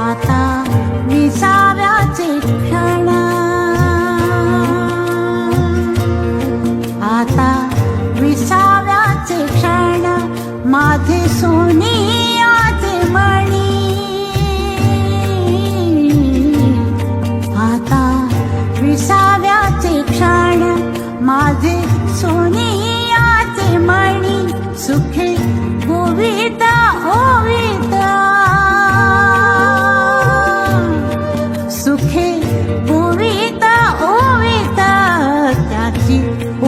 आता विसाव्याचे क्षण, आता विसाव्याचे क्षण, माझे सोनियाचे मणी. आता विसाव्याचे क्षण, माझे सोनियाचे मणी. सुखे गोविता ओविता, सुखे गोविता ओविता, त्याची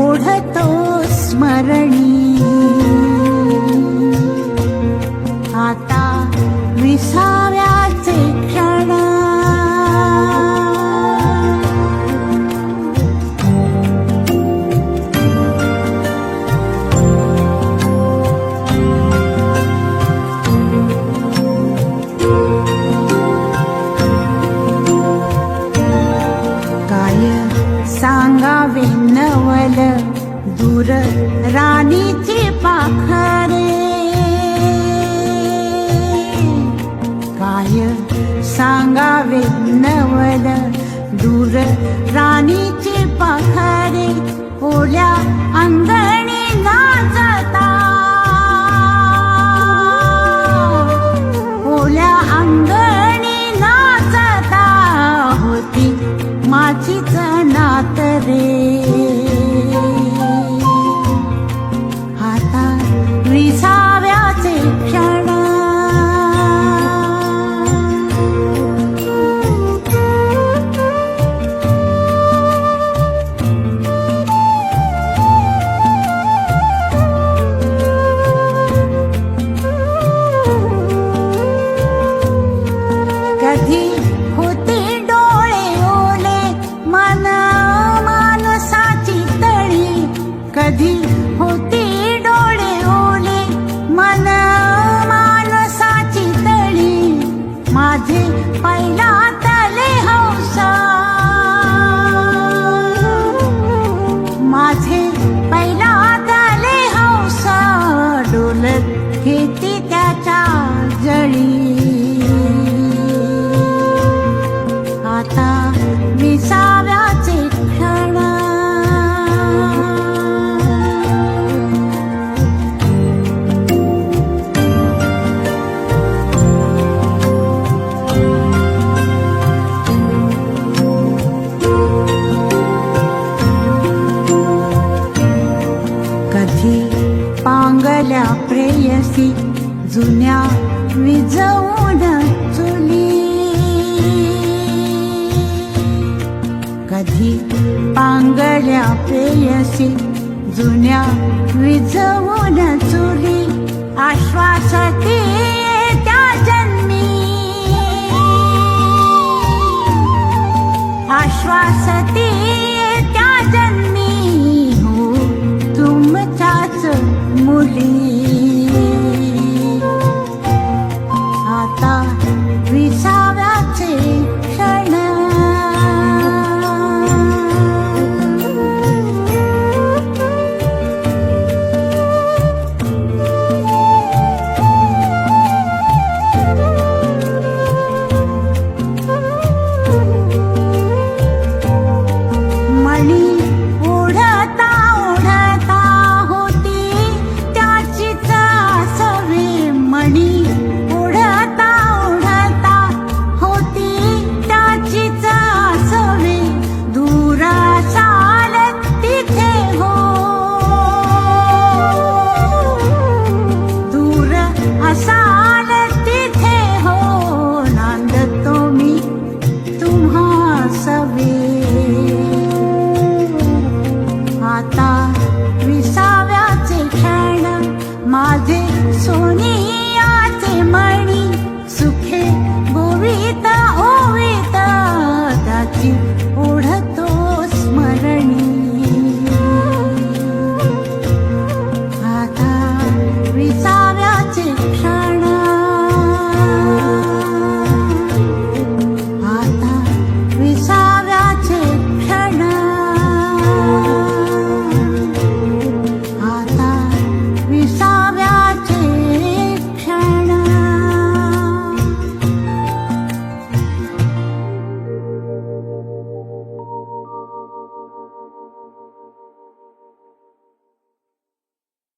ओढतो स्मरणी. आता विसाव्याचे क्षण, सांगावे नवल दूर राणीची पाखरे. काय सांगावे नवल दूर राणीची पाखरे. ओल्या अंगणी नाचता, ओल्या अंगणी नाचता, होती माझीच नात रे. आता विसाव्याचे क्षण, कधी होते डोळे ओले, मन मानसाची तळी. कधी होते डोळे ओले, मन मानसाची तळी. माझे पहिला तले हौसा, माझे पहिला तले हौसा, डोलत घेते त्याच्या जळी. आता विसाव्याचे क्षण, कधी पांगल्या प्रेयसी जुन्या विजवून चुली. कधी पांगल्या प्रेयसी जुन्या विजवून चुली. आश्वासते त्या जन्मी, आश्वासते त्या जन्मी, हो तुमच्याच मुली.